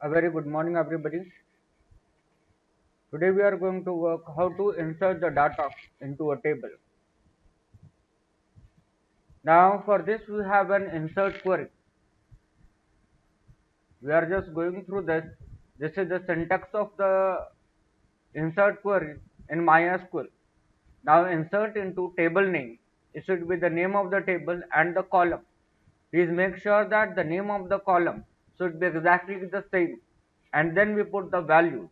A very good morning, everybody. Today we are going to work how to insert the data into a table. Now for this we have an insert query. We are just going through this. This is the syntax of the insert query in MySQL. Now insert into table name. It should be the name of the table and the column. Please make sure that the name of the column should be exactly the same, and then we put the value.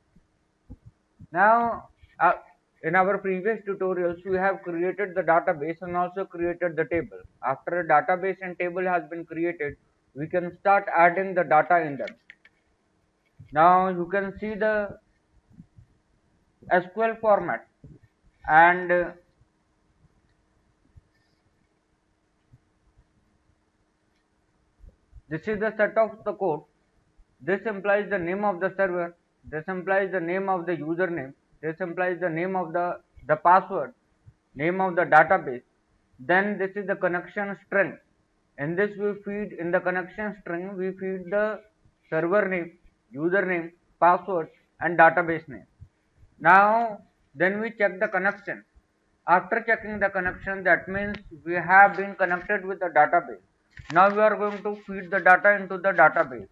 Now, in our previous tutorials, we have created the database and also created the table. After a database and table has been created, we can start adding the data in them. Now, you can see the SQL format, and this is the set of the code. This implies the name of the server. This implies the name of the username. This implies the name of the password, name of the database. Then this is the connection string. In this we feed, in the connection string we feed the server name, username, password and database name. Now then we check the connection. After checking the connection, that means we have been connected with the database. Now we are going to feed the data into the database.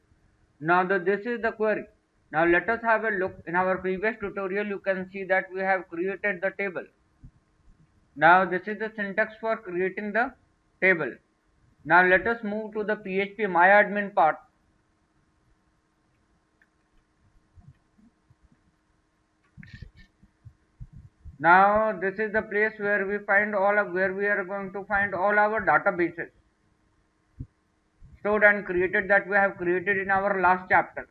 Now this is the query. Now let us have a look. In our previous tutorial you can see that we have created the table. Now this is the syntax for creating the table. Now let us move to the PHP myadmin part. Now this is the place where we are going to find all our databases stored and created that we have created in our last chapter.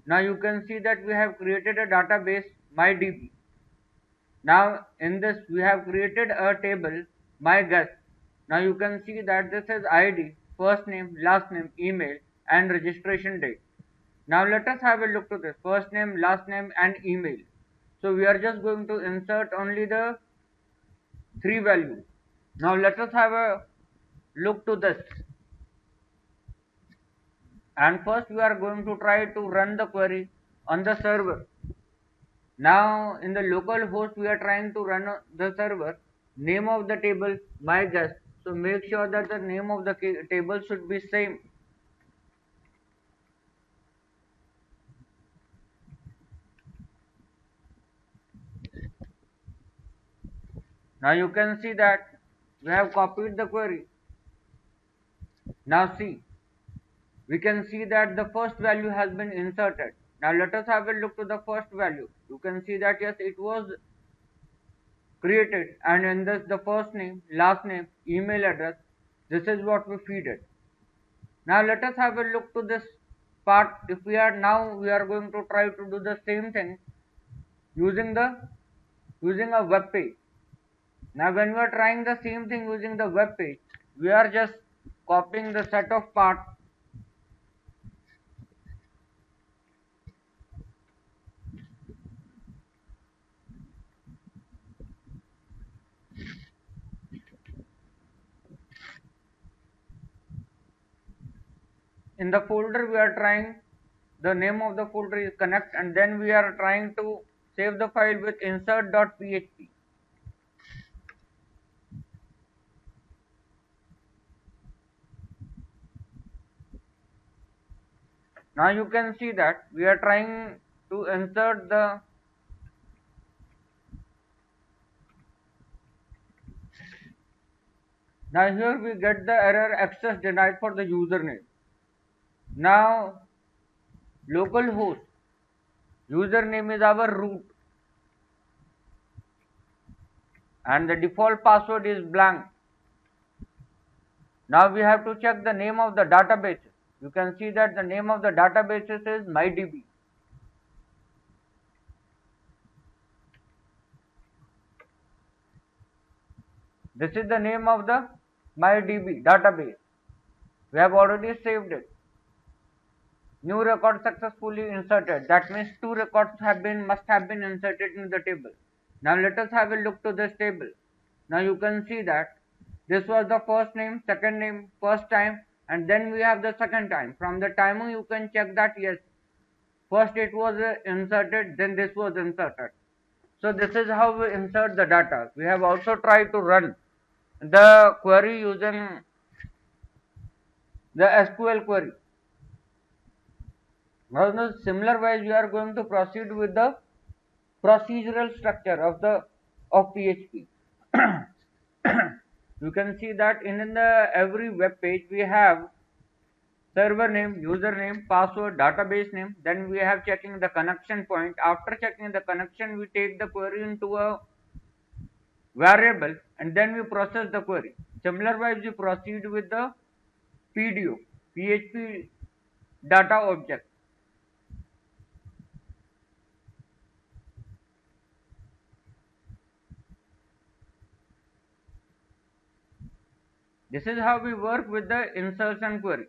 Now you can see that we have created a database MyDB. Now in this we have created a table MyGuest. Now you can see that this is ID, first name, last name, email and registration date. Now let us have a look to this first name, last name and email. So we are just going to insert only the three values. Now let us have a look to this. And first we are going to try to run the query on the server. Now in the local host we are trying to run the server. Name of the table MyGuest. So make sure that the name of the table should be same. Now you can see that we have copied the query. Now see, we can see that the first value has been inserted. Now let us have a look to the first value. You can see that yes, it was created, and in this the first name, last name, email address, this is what we feed it. Now let us have a look to this part. If we are going to try to do the same thing using a web page. Now when we are trying the same thing using the web page, we are just copying the set of parts in the folder. We are trying, the name of the folder is connect, and then we are trying to save the file with insert.php. Now you can see that we are trying to insert the now here we get the error access denied for the username. Now localhost username is our root and the default password is blank. Now we have to check the name of the database. You can see that the name of the database is MyDB. This is the name of the MyDB database. We have already saved it. New record successfully inserted. That means two records must have been inserted in the table. Now let us have a look to this table. Now you can see that this was the first name, second name, first time, and then we have the second time. From the timer you can check that yes, First it was inserted, then this was inserted. So this is how we insert the data. We have also tried to run the query using the SQL query. Now in the similar way we are going to proceed with the procedural structure of PHP. You can see that in the every web page we have server name, username, password, database name. Then we have checking the connection point. After checking the connection, we take the query into a variable and then we process the query. Similarwise, we proceed with the PDO, PHP data object. This is how we work with the insertion query.